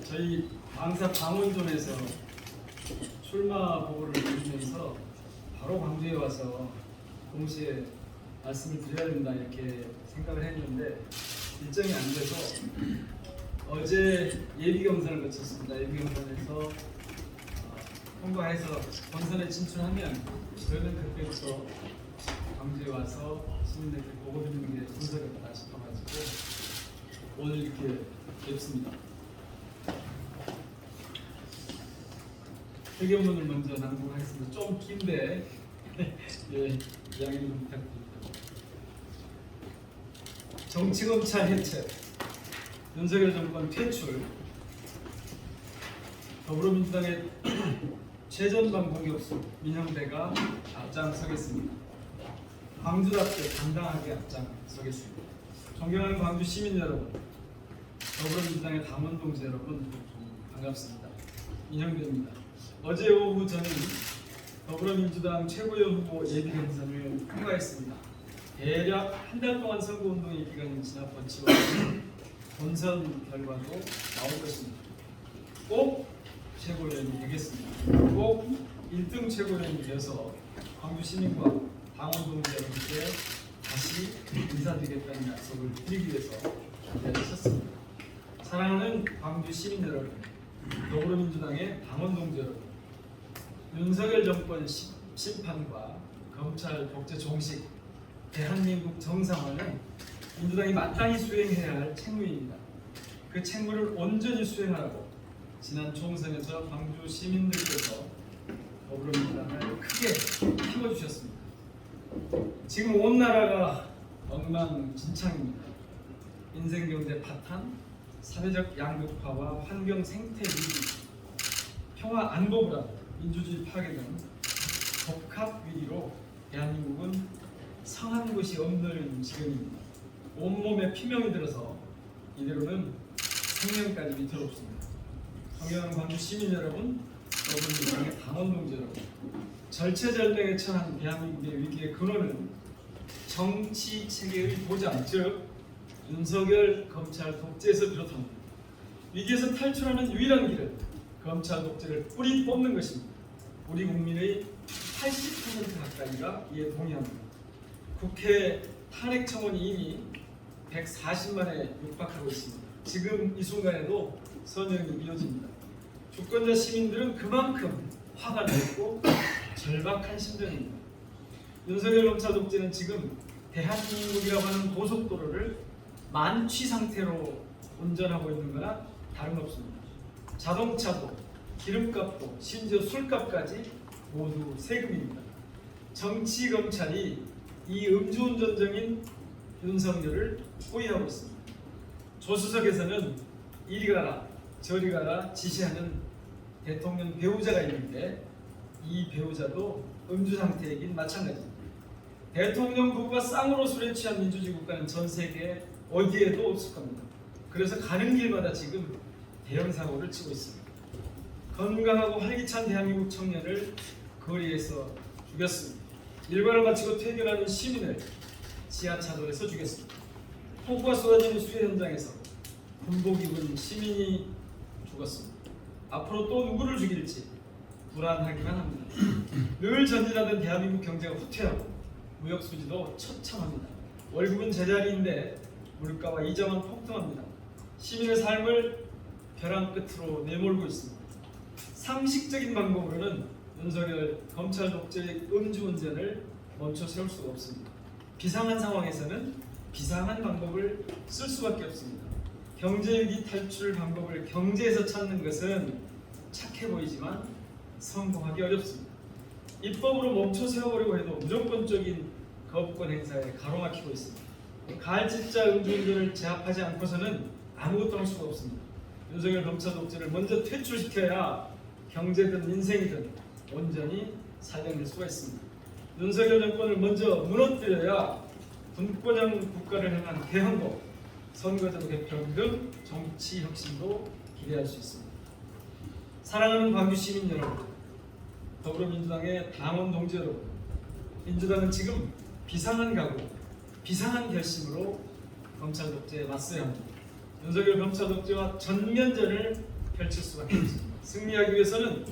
저희 광사 방원존에서 출마 보고를 드리면서 바로 광주에 와서 동시에 말씀을 드려야 된다 이렇게 생각을 했는데 일정이 안 돼서 어제 예비경선을 거쳤습니다. 예비경선에서 통과해서 본선에 진출하면 저희는 그때부터 광주에 와서 시민들께 보고 드리는 게 순서겠다 싶어가지고 오늘 이렇게 뵙습니다. 회견문을 먼저 낭독하겠습니다. 좀 긴데 예, 양해 좀 부탁드립니다. 정치검찰 해체, 윤석열 정권 퇴출, 더불어민주당의 최전방 공격수 민형대가 앞장서겠습니다. 광주답게 당당하게 앞장서겠습니다. 존경하는 광주 시민 여러분, 더불어민주당의 당원 동지 여러분 반갑습니다. 민형대입니다. 어제 오후 저는 더불어민주당 최고위원 후보 예비경선을 통과했습니다. 대략 한 달 동안 선거운동의 기간이 지나 뻗치고 본선 결과도 나올 것입니다. 꼭 최고위원이 되겠습니다. 꼭 1등 최고위원이 되어서 광주 시민과 당원 동지 여러분께 다시 인사드리겠다는 약속을 드리기 위해서 자리에 섰습니다. 사랑하는 광주 시민 여러분, 더불어민주당의 당원 동지 여러분, 윤석열 정권 심판과 검찰 독재 종식, 대한민국 정상화는 민주당이 마땅히 수행해야 할 책무입니다. 그 책무를 온전히 수행하라고 지난 총선에서 광주 시민들께서 더불어민주당을 크게 키워주셨습니다. 지금 온 나라가 엉망진창입니다. 인생경제 파탄, 사회적 양극화와 환경 생태 위기, 평화 안보 불안, 민주주의 파괴 등 복합 위기로 대한민국은 성한 곳이 없는 지경입니다. 온몸에 피명이 들어서 이대로는 생명까지 위태롭습니다. 존경하는 광주 시민 여러분, 더불어민주당의 당원 동지 여러분, 절체절명에 처한 대한민국의 위기의 근원은 정치 체계의 보장, 즉 윤석열 검찰 독재에서 비롯합니다. 위기에서 탈출하는 유일한 길은 검찰 독재를 뿌리 뽑는 것입니다. 우리 국민의 80% 가까이가 이에 동의합니다. 국회 탄핵 청원이 이미 140만에 육박하고 있습니다. 지금 이 순간에도 선언이 이어집니다. 주권자 시민들은 그만큼 화가 나있고 절박한 심정입니다. 윤석열 검찰 독재는 지금 대한민국이라고 하는 고속도로를 만취 상태로 운전하고 있는 거나 다름없습니다. 자동차도, 기름값도, 심지어 술값까지 모두 세금입니다. 정치 검찰이 이 음주운전정인 윤석열을 포위하고 있습니다. 조수석에서는 이리 가라 저리 가라 지시하는 대통령 배우자가 있는데 이 배우자도 음주 상태이긴 마찬가지입니다. 대통령 부부가 쌍으로 술에 취한 민주주의 국가는 전 세계 어디에도 없을 겁니다. 그래서 가는 길마다 지금 대형 사고를 치고 있습니다. 건강하고 활기찬 대한민국 청년을 거리에서 죽였습니다. 일과를 마치고 퇴근하는 시민을 지하차도에서 죽였습니다. 폭우가 쏟아지는 수해 현장에서 군복 입은 시민이 죽었습니다. 앞으로 또 누구를 죽일지 불안하기만 합니다. 늘 전진하던 대한민국 경제가 후퇴하고 무역 수지도 처참합니다. 월급은 제자리인데 물가와 이자만 폭등합니다. 시민의 삶을 벼랑 끝으로 내몰고 있습니다. 상식적인 방법으로는 윤석열 검찰 독재의 음주운전을 멈춰 세울 수가 없습니다. 비상한 상황에서는 비상한 방법을 쓸 수밖에 없습니다. 경제위기 탈출 방법을 경제에서 찾는 것은 착해 보이지만 성공하기 어렵습니다. 입법으로 멈춰 세워보려고 해도 무조건적인 거부권 행사에 가로막히고 있습니다. 가을집자 음주운전을 제압하지 않고서는 아무것도 할 수가 없습니다. 윤석열 검찰 독재를 먼저 퇴출시켜야 경제든 인생이든 온전히 살려낼 수가 있습니다. 윤석열 정권을 먼저 무너뜨려야 분권형 국가를 향한 대항복, 선거제도 개편 등 정치 혁신도 기대할 수 있습니다. 사랑하는 광주 시민 여러분, 더불어민주당의 당원 동지 여러분, 민주당은 지금 비상한 각오, 비상한 결심으로 검찰 독재에 맞서야 합니다. 윤석열 검찰 독재와 전면전을 펼칠 수밖에 없습니다. 승리하기 위해서는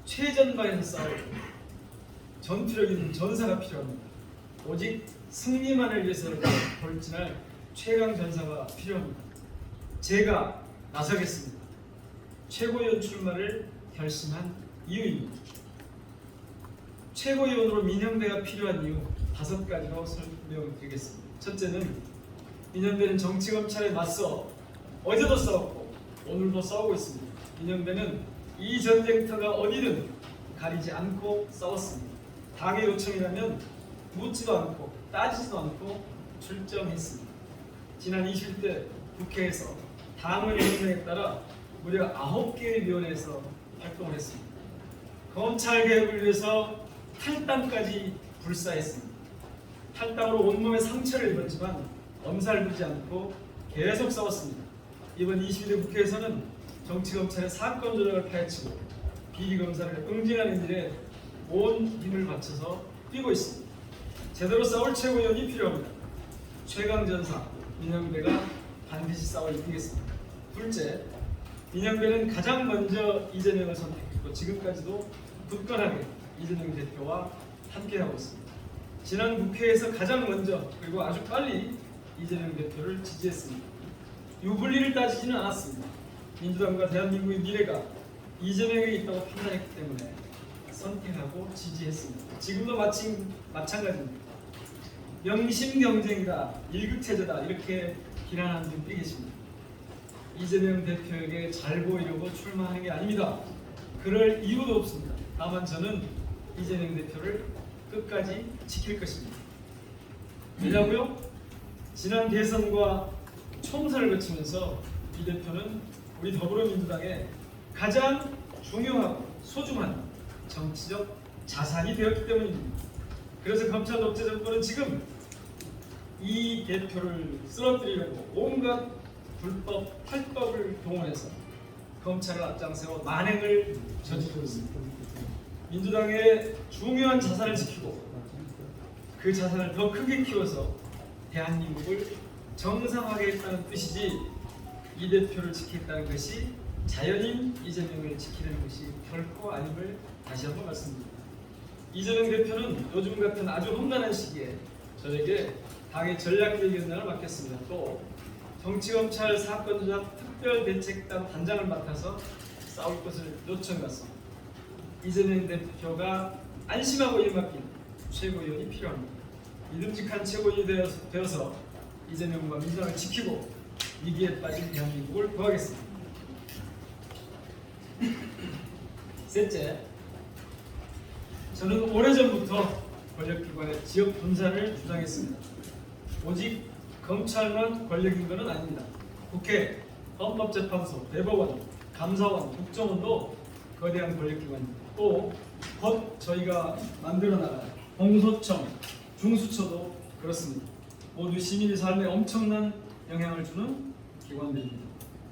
최전방에서 싸울 전투력 있는 전사가 필요합니다. 오직 승리만을 위해서 돌진할 최강 전사가 필요합니다. 제가 나서겠습니다. 최고위원 출마를 결심한 이유입니다. 최고위원으로 민영배가 필요한 이유 5가지로 설명드리겠습니다. 첫째는 민영배는 정치검찰에 맞서 어제도 싸웠고 오늘도 싸우고 있습니다. 민영배는 이 전쟁터가 어디든 가리지 않고 싸웠습니다. 당의 요청이라면 묻지도 않고 따지지도 않고 출정했습니다. 지난 20대 국회에서 당의 명령에 따라 무려 9개의 위원회에서 활동을 했습니다. 검찰개혁을 위해서 탈당까지 불사했습니다. 탈당으로 온몸에 상처를 입었지만 엄살 부리지 않고 계속 싸웠습니다. 이번 22대 국회에서는 정치검찰의 사건 조작을 파헤치고 비리검사를 응징하는 일에 온 힘을 바쳐서 뛰고 있습니다. 제대로 싸울 최고위원이 필요합니다. 최강전사 민영배가 반드시 싸워 이기겠습니다. 둘째, 민영배는 가장 먼저 이재명을 선택했고 지금까지도 굳건하게 이재명 대표와 함께하고 있습니다. 지난 국회에서 가장 먼저 그리고 아주 빨리 이재명 대표를 지지했습니다. 유불리를 따지지는 않았습니다. 민주당과 대한민국의 미래가 이재명에 있다고 판단했기 때문에 선택하고 지지했습니다. 지금도 마찬가지입니다. 명심 경쟁이다, 일극체제다 이렇게 비난하는 분들이 계십니다. 이재명 대표에게 잘 보이려고 출마하는 게 아닙니다. 그럴 이유도 없습니다. 다만 저는 이재명 대표를 끝까지 지킬 것입니다. 왜냐고요? 지난 대선과 총선을 거치면서 이 대표는 우리 더불어민주당의 가장 중요하고 소중한 정치적 자산이 되었기 때문입니다. 그래서 검찰 독재 정권은 지금 이 대표를 쓰러뜨리려고 온갖 불법, 탈법을 동원해서 검찰을 앞장세워 만행을 저지르고 있습니다. 민주당의 중요한 자산을 지키고 그 자산을 더 크게 키워서 대한민국을 정상화하겠다는 뜻이지 이 대표를 지키겠다는 것이 자연인 이재명을 지키는 것이 결코 아님을 다시 한번 말씀드립니다. 이재명 대표는 요즘 같은 아주 험난한 시기에 저에게 당의 전략기획위원장을 맡겼습니다. 또 정치검찰 사건 조작 특별대책단 단장을 맡아서 싸울 것을 요청했습니다. 이재명 대표가 안심하고 일 맡긴 최고위원이 필요합니다. 믿음직한 최고위원이 되어서 이재명과 민주당을 지키고 위기에 빠진 대한민국을 구하겠습니다. 셋째, 저는 오래전부터 권력기관의 지역 분산을 주장했습니다. 오직 검찰만 권력인 것은 아닙니다. 국회, 헌법재판소, 대법원, 감사원, 국정원도 거대한 권력기관입니다. 또 곧 저희가 만들어 나갈 공소청, 중수처도 그렇습니다. 모두 시민의 삶에 엄청난 영향을 주는 기관들입니다.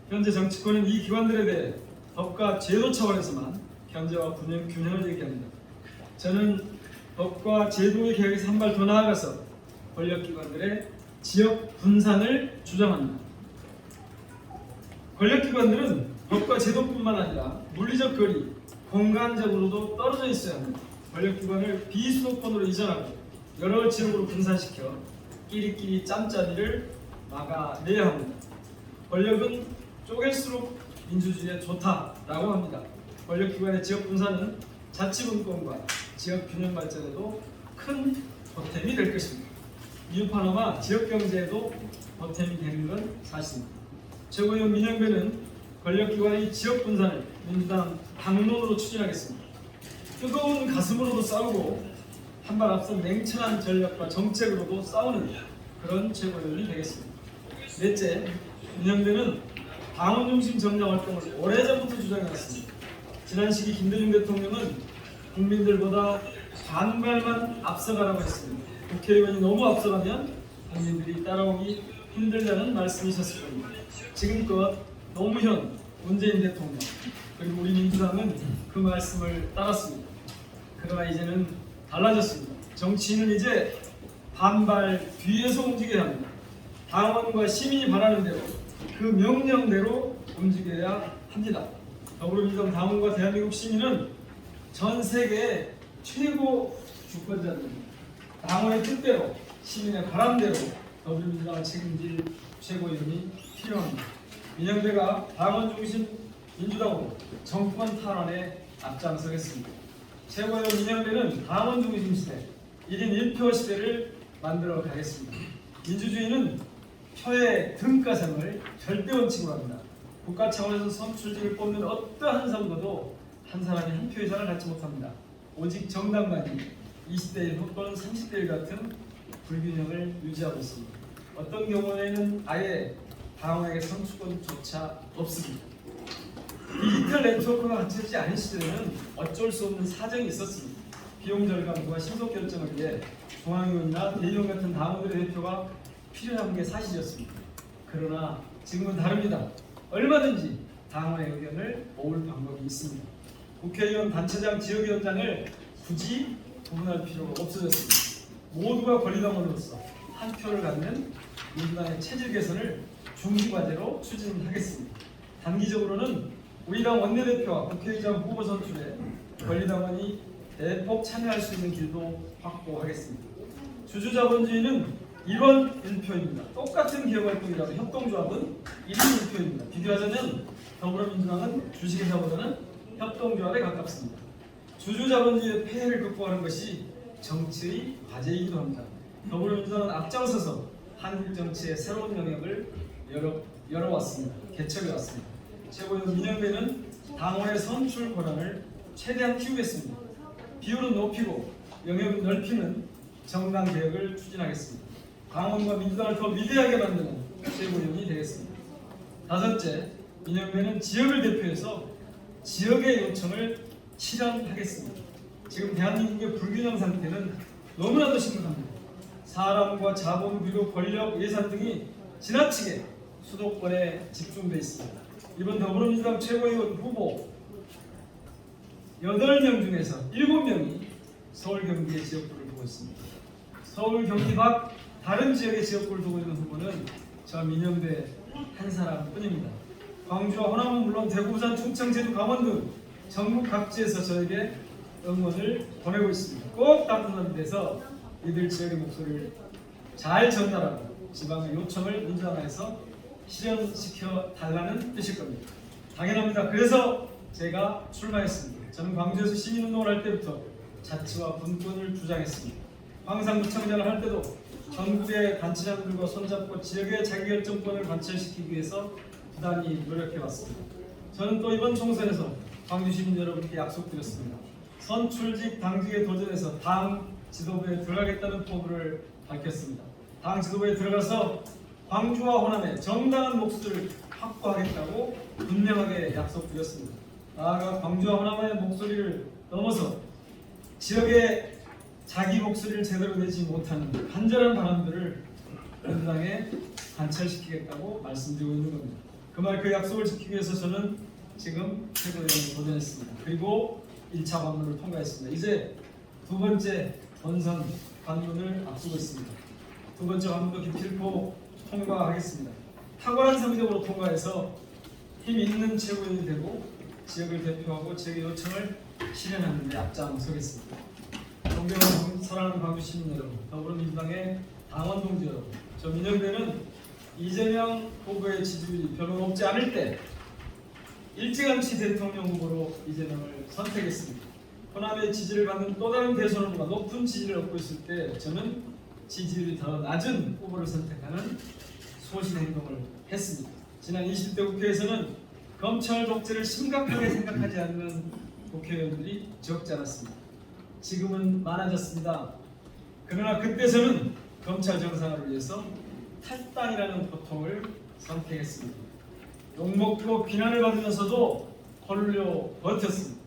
현재 정치권은 이 기관들에 대해 법과 제도 차원에서만 견제와 균형을 얘기합니다. 저는 법과 제도의 개혁에서 한 발 더 나아가서 권력기관들의 지역 분산을 주장합니다. 권력기관들은 법과 제도뿐만 아니라 물리적 거리, 공간적으로도 떨어져 있어야 합니다. 권력기관을 비수도권으로 이전하고 여러 지역으로 분산시켜 끼리끼리 짬짜리를 막아내야 합니다. 권력은 쪼갤수록 민주주의에 좋다라고 합니다. 권력기관의 지역 분산은 자치분권과 지역 균형 발전에도 큰 보탬이 될 것입니다. 이웃파노마 지역경제에도 보탬이 되는 건 사실입니다. 최고위원 민영배는 권력기관의 지역 분산을 민주당 당론으로 추진하겠습니다. 뜨거운 가슴으로도 싸우고 한 발 앞선 냉철한 전략과 정책으로도 싸우는 그런 최고위원이 되겠습니다. 넷째, 민영배는 당원 중심 정당 활동을 오래전부터 주장해왔습니다. 지난 시기 김대중 대통령은 국민들보다 반발만 앞서가라고 했습니다. 국회의원이 너무 앞서가면 국민들이 따라오기 힘들다는 말씀이셨을 겁니다. 지금껏 노무현, 문재인 대통령 그리고 우리 민주당은 그 말씀을 따랐습니다. 그러나 이제는 달라졌습니다. 정치인은 이제 반발 뒤에서 움직여야 합니다. 당원과 시민이 바라는 대로 그 명령대로 움직여야 합니다. 더불어민주당 당원과 대한민국 시민은 전 세계 최고 주권자들입니다. 당원의 뜻대로 시민의 바람대로 더불어민주당을 책임질 최고위원이 필요합니다. 민영배가 당원 중심 민주당으로 정권 탈환에 앞장서겠습니다. 최고위원 민영배는 당원 중심 시대, 1인 1표 시대를 만들어 가겠습니다. 민주주의는 표의 등가성을 절대 원칙으로 합니다. 국가 차원에서 선출직을 뽑는 어떠한 선거도 한 사람이 한 표 이상을 갖지 못합니다. 오직 정당만이 20대 1 또는 30대 1 같은 불균형을 유지하고 있습니다. 어떤 경우에는 아예 당원에게 선출권조차 없습니다. 디지털 네트워크가 갖춰지지 않은 시대에는 어쩔 수 없는 사정이 있었습니다. 비용 절감과 신속 결정을 위해 중앙위원이나 대의원 같은 당원들의 대표가 필요한 게 사실이었습니다. 그러나 지금은 다릅니다. 얼마든지 당원의 의견을 모을 방법이 있습니다. 국회의원, 단체장, 지역위원장을 굳이 구분할 필요가 없어졌습니다. 모두가 권리당원으로서 한 표를 갖는 민주당의 체질 개선을 중기과제로 추진하겠습니다. 단기적으로는 우리 당 원내대표와 국회의장 후보 선출에 권리당원이 대폭 참여할 수 있는 길도 확보하겠습니다. 주주자본주의는 1원 1표입니다. 똑같은 기업활동이라도 협동조합은 1인 1표입니다. 비교하자면 더불어민주당은 주식회사보다는 협동조합에 가깝습니다. 주주자본주의의 폐해를 극복하는 것이 정치의 과제이기도 합니다. 더불어민주당은 앞장서서 한국 정치의 새로운 영역을 열어왔습니다. 개척해왔습니다. 최고위원 민영배는 당원의 선출 권한을 최대한 키우겠습니다. 비율은 높이고 영역은 넓히는 정당 개혁을 추진하겠습니다. 당원과 민주당을 더 위대하게 만드는 최고위원이 되겠습니다. 다섯째, 민영배는 지역을 대표해서 지역의 요청을 실현하겠습니다. 지금 대한민국의 불균형 상태는 너무나도 심각합니다. 사람과 자본 그리고 권력, 예산 등이 지나치게 수도권에 집중되어 있습니다. 이번 더불어민주당 최고위원 후보 8명 중에서 7명이 서울 경기의 지역구를 두고 있습니다. 서울 경기 밖 다른 지역의 지역구를 두고 있는 후보는 저 민영배 한 사람뿐입니다. 광주와 호남은 물론 대구, 부산, 충청, 제주, 강원 등 전국 각지에서 저에게 응원을 보내고 있습니다. 꼭 당선이 돼서 이들 지역의 목소리를 잘 전달하고 지방의 요청을 민주당에서 실현시켜 달라는 뜻일 겁니다. 당연합니다. 그래서 제가 출마했습니다. 저는 광주에서 시민운동을 할 때부터 자치와 분권을 주장했습니다. 광산구청장을 할 때도 전국의 단체장들과 손잡고 지역의 자기결정권을 관철시키기 위해서 부단히 노력해왔습니다. 저는 또 이번 총선에서 광주 시민 여러분께 약속드렸습니다. 선출직 당직에 도전해서 당 지도부에 들어가겠다는 포부를 밝혔습니다. 당 지도부에 들어가서 광주와 호남의 정당한 목소리를 확보하겠다고 분명하게 약속드렸습니다. 나아가 광주와 호남의 목소리를 넘어서 지역의 자기 목소리를 제대로 내지 못하는 간절한 바람들을 민주당에 관철시키겠다고 말씀드리고 있는 겁니다. 그 말 그 약속을 지키기 위해서 저는 지금 최고위원에 도전했습니다. 그리고 1차 관문을 통과했습니다. 이제 두 번째 본선 관문을 앞두고 있습니다. 두 번째 관문도 기필코 통과하겠습니다. 탁월한 성적으로 통과해서 힘 있는 최고위원이 되고 지역을 대표하고 지역의 요청을 실현하는 데 앞장서겠습니다. 존경하는 사랑하는 광주 시민 여러분, 더불어민주당의 당원 동지 여러분, 저 민영배는 이재명 후보의 지지율이 별로 높지 않을 때 일찌감치 대통령 후보로 이재명을 선택했습니다. 호남의 지지를 받는 또 다른 대선 후보가 높은 지지를 얻고 있을 때 저는 지지율이 더 낮은 후보를 선택하는 소신 행동을 했습니다. 지난 20대 국회에서는 검찰 독재를 심각하게 생각하지 않는 국회의원들이 적지 않았습니다. 지금은 많아졌습니다. 그러나 그때 저는 검찰 정상화를 위해서 탈당이라는 고통을 선택했습니다. 욕먹고 비난을 받으면서도 홀로 버텼습니다.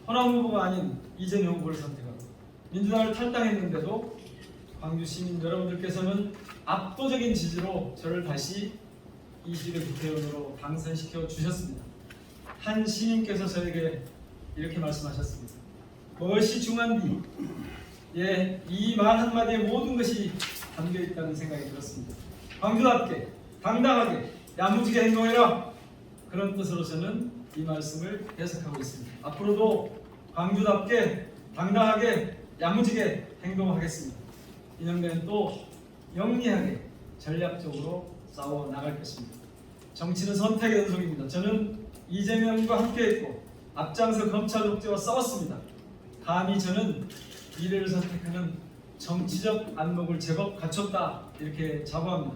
호남 후보가 아닌 이재명 후보를 선택하고 민주당을 탈당했는데도 광주 시민 여러분들께서는 압도적인 지지로 저를 다시 21대 국회의원으로 당선시켜 주셨습니다. 한 시민께서 저에게 이렇게 말씀하셨습니다. 무엇이 중요한디? 예, 이 말 한마디에 모든 것이 담겨 있다는 생각이 들었습니다. 광주답게, 당당하게, 야무지게 행동해라. 그런 뜻으로 저는 이 말씀을 해석하고 있습니다. 앞으로도 광주답게 당당하게 야무지게 행동하겠습니다. 이념대는 또 영리하게 전략적으로 싸워 나갈 것입니다. 정치는 선택의 연속입니다. 저는 이재명과 함께했고 앞장서 검찰 독재와 싸웠습니다. 감히 저는 미래를 선택하는 정치적 안목을 제법 갖췄다 이렇게 자부합니다.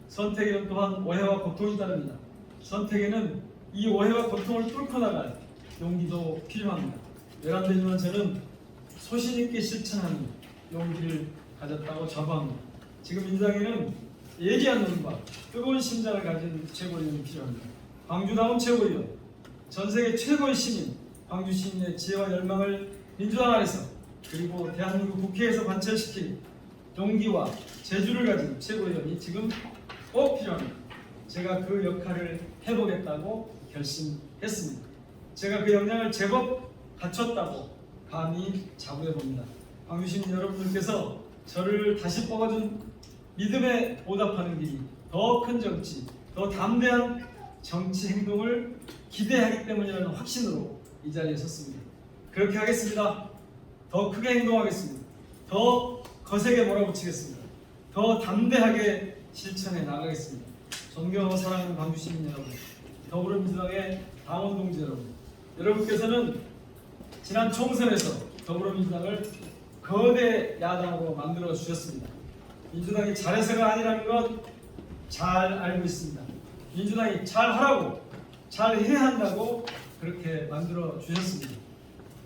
선택에는 또한 오해와 고통이 따릅니다. 선택에는 이 오해와 고통을 뚫고 나갈 용기도 필요합니다. 외람되지만 저는 소신 있게 실천하는 용기를 가졌다고 자부합니다. 지금 민주당에는 예리한 눈과 뜨거운 심장을 가진 최고위원이 필요합니다. 광주다운 최고위원, 전 세계 최고의 시민, 광주 시민의 지혜와 열망을 민주당 안에서 그리고 대한민국 국회에서 관철시킬 용기와 재주를 가진 최고위원이 지금 꼭 필요합니다. 제가 그 역할을 해보겠다고 결심했습니다. 제가 그 역량을 제법 갖췄다고 감히 자부해봅니다. 광주 시민 여러분들께서 저를 다시 뽑아준 믿음에 보답하는 길이 더 큰 정치, 더 담대한 정치 행동을 기대하기 때문이라는 확신으로 이 자리에 섰습니다. 그렇게 하겠습니다. 더 크게 행동하겠습니다. 더 거세게 몰아붙이겠습니다. 더 담대하게 실천해 나가겠습니다. 존경하고 사랑하는 광주 시민 여러분, 더불어민주당의 당원 동지 여러분, 여러분께서는 지난 총선에서 더불어민주당을 거대 야당으로 만들어 주셨습니다. 민주당이 잘해서가 아니라는 것 잘 알고 있습니다. 민주당이 잘하라고, 잘해야 한다고 그렇게 만들어 주셨습니다.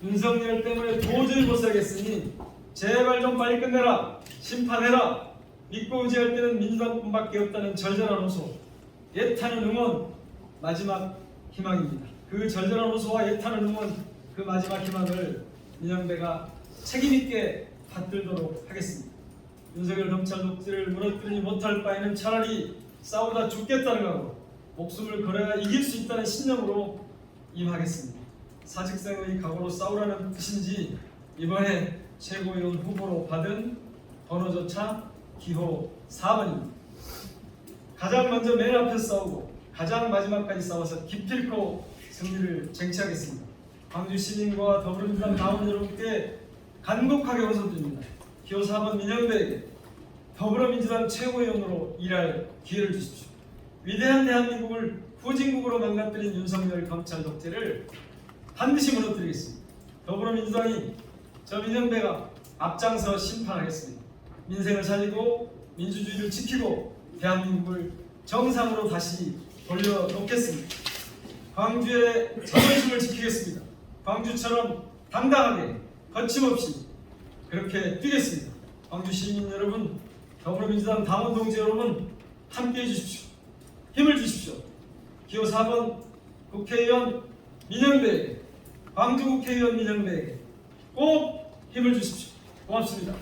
윤석열 때문에 도저히 못 살겠으니 제발 좀 빨리 끝내라, 심판해라, 믿고 의지할 때는 민주당뿐밖에 없다는 절절한 호소, 애타는 응원, 마지막 희망입니다. 그 절절한 호소와 애타는 응원, 그 마지막 희망을 민영배가 책임있게 받들도록 하겠습니다. 윤석열 검찰 독재를 무너뜨리지 못할 바에는 차라리 싸우다 죽겠다는 각오로 목숨을 걸어야 이길 수 있다는 신념으로 임하겠습니다. 사직생의 각오로 싸우라는 뜻인지 이번에 최고위원 후보로 받은 번호조차 기호 4번입니다. 가장 먼저 맨 앞에서 싸우고 가장 마지막까지 싸워서 기필코 승리를 쟁취하겠습니다. 광주 시민과 더불어민주당 당원 여러분께 간곡하게 호소드립니다. 기호 4번 민영배에게 더불어민주당 최고위원으로 일할 기회를 주십시오. 위대한 대한민국을 후진국으로 망가뜨린 윤석열 검찰 독재를 반드시 무너뜨리겠습니다. 더불어민주당이 저 민영배가 앞장서 심판하겠습니다. 민생을 살리고 민주주의를 지키고 대한민국을 정상으로 다시 돌려놓겠습니다. 광주의 자존심을 지키겠습니다. 광주처럼 당당하게 거침없이 그렇게 뛰겠습니다. 광주 시민 여러분, 더불어민주당 당원 동지 여러분, 함께해 주십시오. 힘을 주십시오. 기호 4번 국회의원 민영배에게, 광주 국회의원 민영배에게 꼭 힘을 주십시오. 고맙습니다.